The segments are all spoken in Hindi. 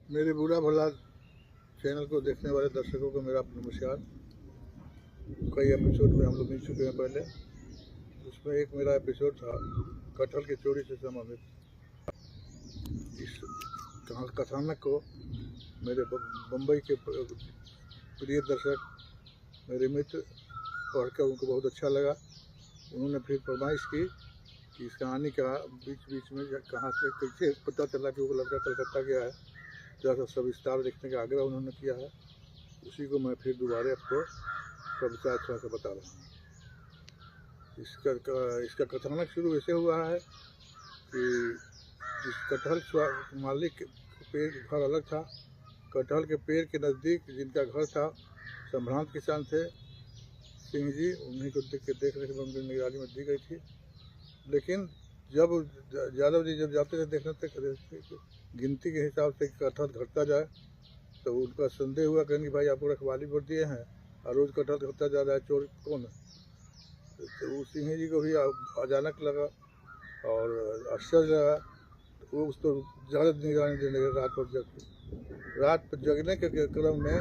मेरे बुरा भला चैनल को देखने वाले दर्शकों को मेरा नमस्कार। कई एपिसोड में हम लोग मिल चुके हैं पहले। उसमें एक मेरा एपिसोड था कटहल की चोरी से संबंधित। इस कथानक को मेरे बम्बई के प्रिय दर्शक, मेरे मित्र पढ़कर उनको बहुत अच्छा लगा। उन्होंने फिर फरमाइश की कि इस कहानी का बीच में कहाँ से कैसे पता चला कि वो लड़का कलकत्ता गया है, जरा सा सविस्तार देखने का आग्रह उन्होंने किया है। उसी को मैं फिर दोबारा आपको कविता थोड़ा सा बता रहा हूँ। इसका कथानक शुरू ऐसे हुआ है कि जिस कटहल मालिक के पेड़ घर अलग था, कटहल के पेड़ के नज़दीक जिनका घर था, संभ्रांत किसान थे सिंह जी। उन्हीं को देख रेख में उनकी निगरानी में दी गई थी। लेकिन जब यादव जी जब जाते थे देखने थे गिनती के हिसाब से कटहल घटता जाए, तो उनका संदेह हुआ, कहेंगे भाई आपको रखवाली पर दिए हैं और रोज़ कटहल घटता जा रहा है, चोर कौन है। तो सिंह जी को भी अचानक लगा और आश्चर्य लगा। वो उसको ज़्यादा निगरानी देने लगे। रात पर जगने के क्रम में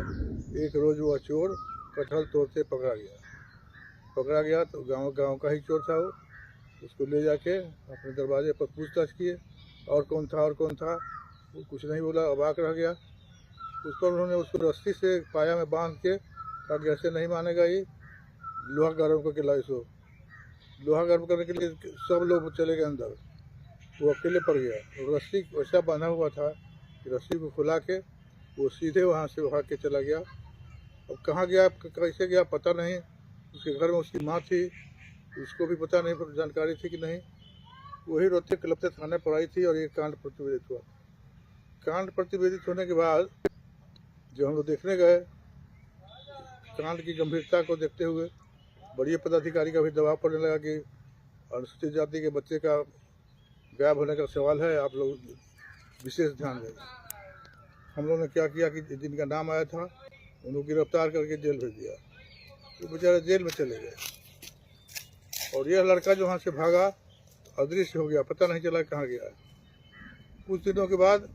एक रोज़ वह चोर कटहल तोड़ते पकड़ा गया। तो गांव का ही चोर था वो। उसको ले जाके अपने दरवाजे पर पूछताछ किए, और कौन था वो कुछ नहीं बोला, अबाक रह गया। उस पर उन्होंने उसको रस्सी से पाया में बांध के कहा कि ऐसे नहीं मानेगा, ये लोहा गर्म करके लाई। सो लोहा गर्म करने के लिए सब लोग चले गए अंदर, वो अकेले पड़ गया। और रस्सी वैसा बांधा हुआ था कि रस्सी को खुला के वो सीधे वहाँ से भाग के चला गया। अब कहाँ गया, कैसे गया पता नहीं। उसके घर में उसकी माँ थी, उसको भी पता नहीं, जानकारी थी कि नहीं। वही रोते कलपते थाने पर आई थी और ये कांड प्रतिवेदित हुआ। कांड प्रतिवेदित होने के बाद जब हम लोग देखने गए, कांड की गंभीरता को देखते हुए बड़े पदाधिकारी का भी दबाव पड़ने लगा कि अनुसूचित जाति के बच्चे का गायब होने का सवाल है, आप लोग विशेष ध्यान दें। हम लोगों ने क्या किया कि जिनका नाम आया था उनको गिरफ्तार करके जेल भेज दिया। वो बेचारे जेल में चले गए और यह लड़का जो वहाँ से भागा अदृश्य हो गया, पता नहीं चला कहाँ गया। कुछ दिनों के बाद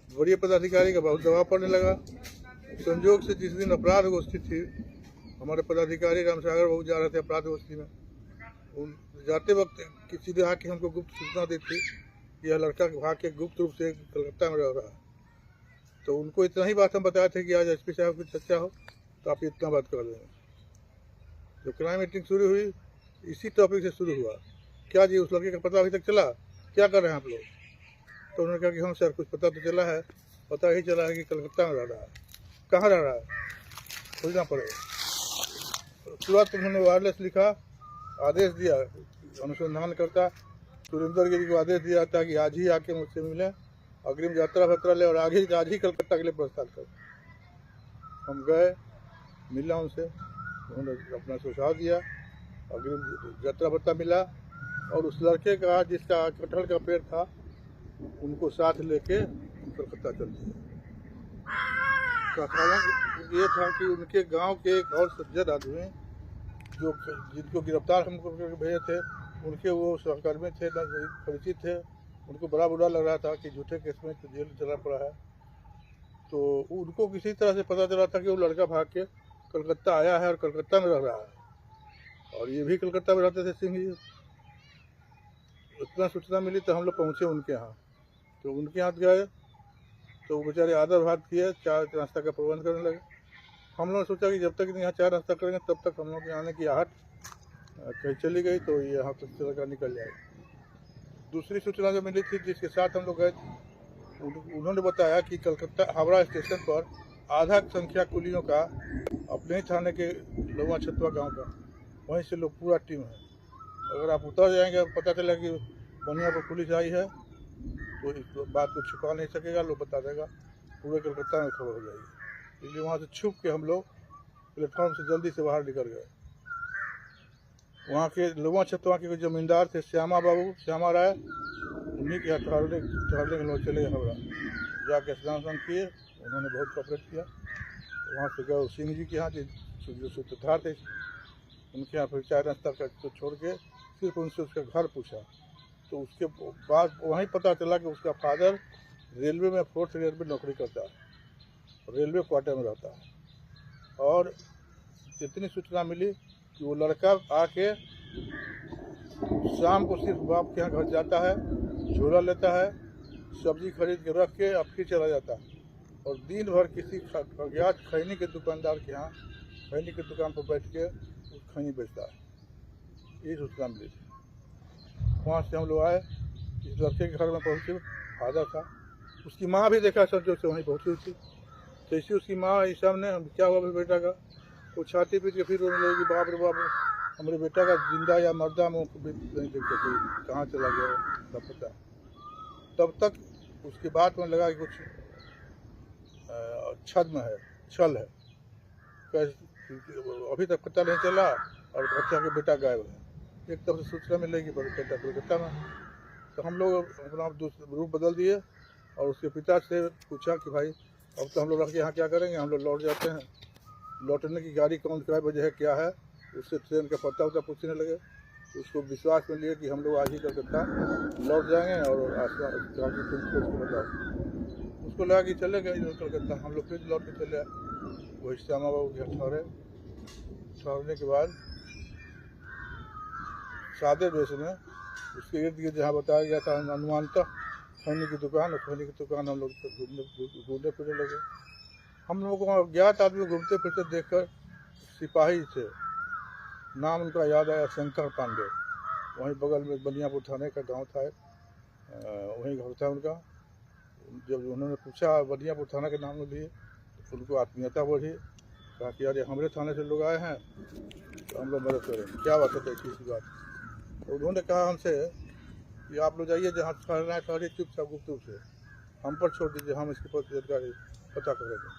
बड़े पदाधिकारी का बहुत दबाव पड़ने लगा। संयोग से जिस दिन अपराध गोष्ठी थी, हमारे पदाधिकारी रामसागर बाबू जा रहे थे अपराध गोष्ठी में। उन जाते वक्त किसी ने आके हमको गुप्त सूचना दी थी कि यह लड़का भाग के गुप्त रूप से कलकत्ता में रह रहा है। तो उनको इतना ही बात हम बताए थे कि आज एसपी साहब की चर्चा हो तो आप इतना बात कर देंगे। जो क्राइम मीटिंग शुरू हुई इसी टॉपिक से शुरू हुआ, क्या जी उस लड़के का पता अभी तक चला, क्या कर रहे हैं आप लोग। तो उन्होंने कहा कि हाँ सर, कुछ पता तो चला है, पता ही चला है कि कलकत्ता में रह रहा है। कहाँ रह रहा है खोजना पड़ेगा। तुरंत उन्होंने वायरलेस लिखा, आदेश दिया, अनुसंधानकर्ता सुरेंद्र गिरी को आदेश दिया था कि आज ही आके मुझसे मिले, अग्रिम यात्रा भत्रा ले और आज ही कलकत्ता के लिए प्रस्थान कर। हम गए, मिला उनसे, उन्होंने अपना सुझाव दिया, अग्रिम यात्रा भत्ता मिला और उस लड़के का जिसका कटहल का पेड़ था उनको साथ लेके कलकत्ता चल दिए। कथानक ये था कि उनके गांव के एक और सज्जन आदमी जो जिनको गिरफ्तार हमको भेजे थे, उनके वो सहकर्मी थे, परिचित थे। उनको बड़ा बुरा लग रहा था कि झूठे केस में जेल चला पड़ा है। तो उनको किसी तरह से पता चला था कि वो लड़का भाग के कलकत्ता आया है और कलकत्ता में रह रहा है, और ये भी कलकत्ता में रहते थे सिंह जी। इतना सूचना मिली तो हम लोग पहुँचे उनके यहाँ। तो उनके यहाँ गए तो वो बेचारे आदर भात किए, चाय नाश्ता का प्रबंध करने लगे। हम लोगों ने सोचा कि जब तक यहाँ चाय नाश्ता करेंगे तब तक हम लोग के आने की आहट कहीं चली गई तो ये यहाँ कुछ तरह का निकल जाएगा। दूसरी सूचना जो मिली थी जिसके साथ हम लोग गए, उन्होंने बताया कि कलकत्ता हावड़ा स्टेशन पर आधा संख्या कुलियों का अपने ही थाने के लुआ छतवा गाँव का, वहीं से लोग पूरा टीम है। अगर आप उतर जाएंगे पता चला कि बनिया पर पुलिस आई है तो इस बात को छुपा नहीं सकेगा, लोग बता देगा, पूरे कलकत्ता में खबर हो जाएगी। इसलिए वहाँ से छुप के हम लोग प्लेटफॉर्म से जल्दी से बाहर निकल गए। वहाँ के लुआ छतवा के जमींदार थे श्यामा राय, उन्हीं के यहाँ ठहरने के लोग चले हावड़ा। जाके स्नान किए, उन्होंने बहुत कोऑपरेट किया। वहाँ से गए सिंह जी के यहाँ जो सूत्रधार थे उनके यहाँ फिर चाय नाश्ता को छोड़ के सिर्फ उनसे उसका घर पूछा। तो उसके बाद वहीं पता चला कि उसका फादर रेलवे में, फोर्थ रेलवे में नौकरी करता है, रेलवे क्वार्टर में रहता है। और इतनी सूचना मिली कि वो लड़का आके शाम को सिर्फ बाप के यहाँ घर जाता है, झोला लेता है, सब्जी खरीद के रख के अब फिर चला जाता है, और दिन भर किसी अज्ञात खैनी के दुकानदार के यहाँ खैनी की दुकान पर बैठ के खैनी बेचता है। ये सूचना मिली थी। वहाँ से हम लोग आए, इस लड़के के घर में पहुँचे, फादर था, उसकी माँ भी देखा संजोग से वहीं पहुँची थी। जैसे उसकी माँ आई सामने, क्या हुआ फिर बेटा का, वो छाती पीट के फिर रोने लगी, बाप रे बाप, हमारे बेटा का जिंदा या मर्दा मुँह भी नहीं देख सकते, कहाँ चला गया सब पता। तब तक उसकी बात में लगा कि कुछ छद्म है, छल है, अभी तक पता नहीं चला, और बच्चा के बेटा गायब है। एक तरफ से सूचना मिलेगी बेटा कोलकाता में। तो हम लोग अपना रूप बदल दिए और उसके पिता से पूछा कि भाई अब तो हम लोग रख के यहाँ क्या करेंगे, हम लोग लौट जाते हैं। लौटने की गाड़ी कौन सा वजह है, क्या है, उससे ट्रेन का पता उता पूछने लगे। उसको विश्वास में लिए कि हम लोग आज ही कलकत्ता लौट जाएंगे और आसमान तुम खोज के बताओ। उसको लगा कि चले गए कलकत्ता। हम लोग फिर लौट के चले आए वही श्यामा बाबू के ठहरे। ठहरने के बाद सादे देश में उसके इर्द गिर्द जहाँ बताया गया था अनुमानतः खैनी की दुकान, और खैनी की दुकान हम लोग घूमने फिरने लगे। हम लोगों को अज्ञात आदमी घूमते फिरते देखकर सिपाही थे, नाम उनका याद आया, शंकर पांडे। वहीं बगल में बनियापुर थाने का गांव था, वहीं घर था उनका। जब उन्होंने पूछा बनियापुर थाना के नाम लिए तो उनको आत्मीयता बढ़ी, कहा कि यार हमारे थाने से लोग आए हैं तो हम लोग मदद करें, क्या बात है ऐसी बात। तो उन्होंने कहा हमसे कि आप लोग जाइए जहाँ ठहरना है ठहरिए, चुपचाप गुप्त रूप से हम पर छोड़ दीजिए, हम इसके पर जानकारी पता करेंगे।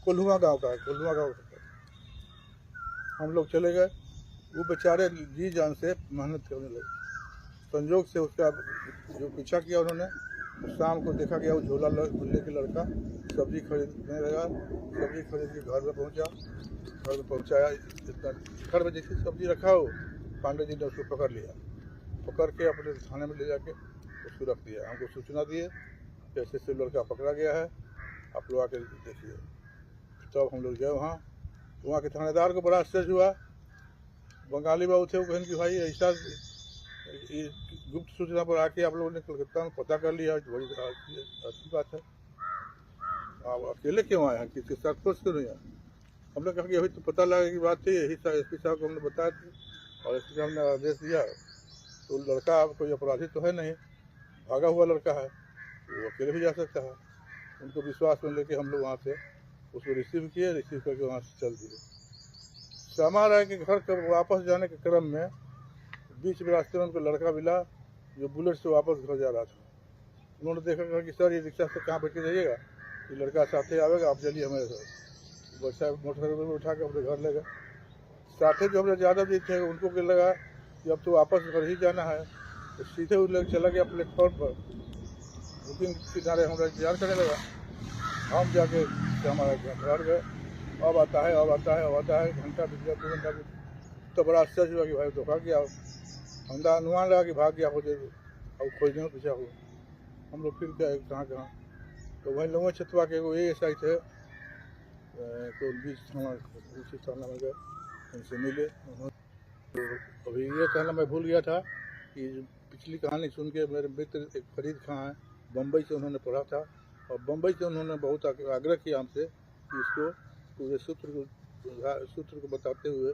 कोल्हुआ गांव का है, कोल्हुआ गांव का। हम लोग चले गए, वो बेचारे जी जान से मेहनत करने लगे। संजोग से उसका जो पीछा किया उन्होंने, शाम को देखा गया वो झोला लेके लड़का सब्जी खरीदने लगा। सब्जी खरीद के घर में पहुंचा, घर में पहुंचाया, इतना घर में जैसे सब्जी रखा हो, पांडे जी ने उसको पकड़ लिया, पकड़ के अपने थाने में ले जाके उसको रख दिया। हमको सूचना दिए कि ऐसे ऐसे लड़का पकड़ा गया है, आप लोग आके देखिए। तब हम लोग गए वहाँ के थानेदार को बड़ा आश्चर्य हुआ। बंगाली बाबू थे, वो कहने कि भाई ऐसा गुप्त सूचना पर आके आप लोगों ने कलकत्ता में पता कर लिया, बड़ी अच्छी बात है। आप अकेले क्यों आए हैं, किसके साथ खुश क्यों नहीं आए? हमने कहा कि अभी तो पता लगा की बात थी, यही एसपी साहब को हमने बताया थी और एसपी साहब ने आदेश दिया। तो लड़का कोई अपराधी तो है नहीं, भागा हुआ लड़का है, वो अकेले भी जा सकता है। उनको विश्वास में लेके हम लोग वहाँ से उसको रिसीव किए, रिसीव करके वहाँ से चल दिए। श्यामा राय के घर कब वापस जाने के क्रम में बीच में रास्ते में उनको लड़का मिला जो बुलेट से वापस घर जा रहा था। उन्होंने देखा कि सर ये रिक्शा से कहाँ बैठ के जाइएगा, ये लड़का साथे आवेगा, आप चलिए हमारे साथ। बच्चा मोटरसाइकिल में उठा के अपने घर ले गए। साथे जो हमारे यादव जी थे उनको क्या लगा कि अब तो वापस घर ही जाना है, तो सीधे वो लोग चला गया प्लेटफॉर्म पर, बुकिंग किनारे हमारा इंतजार करने लगा। हम जाके हमारा घर गए, अब आता है अब आता है अब आता है, घंटा बीत गया 2 घंटा बीत। तो बड़ा आश्चर्य हुआ कि भाई तो भाग गया, हम अनुमान लगा कि भाग गया हो जाए, अब खोजने में पीछा हुआ। हम लोग फिर गए कहाँ कहाँ, तो वहीं लोगों छतवा के वो ASI थे, तो बीच थाना में गए, उनसे मिले। तो अभी ये कहना मैं भूल गया था कि पिछली कहानी सुन के मेरे मित्र एक फरीद खां हैं, बम्बई से उन्होंने पढ़ा था, और बम्बई से उन्होंने बहुत आग्रह किया हमसे कि इसको पूरे सूत्र को बताते हुए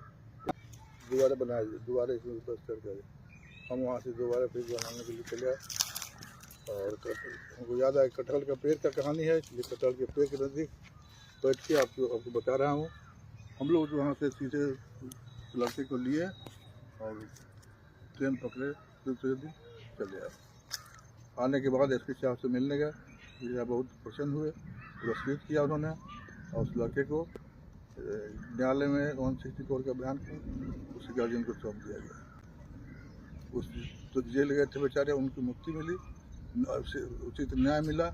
दोबारा बनाया, दोबारा इसमें रिसर्च करके हम वहाँ से दोबारा फिर बनाने के लिए चले आए। और हमको याद आया कटहल का पेड़ का कहानी है, इसलिए कटहल के पेड़ के नज़दीक बैठ के आपको बता रहा हूँ। हम लोग वहाँ से सीधे लड़के को लिए और ट्रेन पकड़े, दूसरे दिन चले आए। आने के बाद एसपी साहब से मिलने गए, मुझे बहुत प्रसन्न हुए, पुरस्कृत किया उन्होंने, और उस लड़के को न्यायालय में 164 का बयान कर उस गार्जियन को सौंप दिया गया। उस तो जेल गए थे बेचारे, उनकी मुक्ति मिली, उचित न्याय मिला।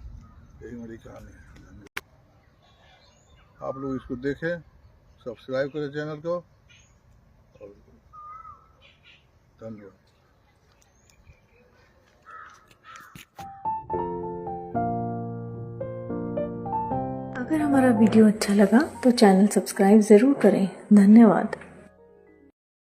यही मेरी कहानी है। आप लोग इसको देखें, सब्सक्राइब करें चैनल को, और धन्यवाद। अगर हमारा वीडियो अच्छा लगा तो चैनल सब्सक्राइब ज़रूर करें। धन्यवाद।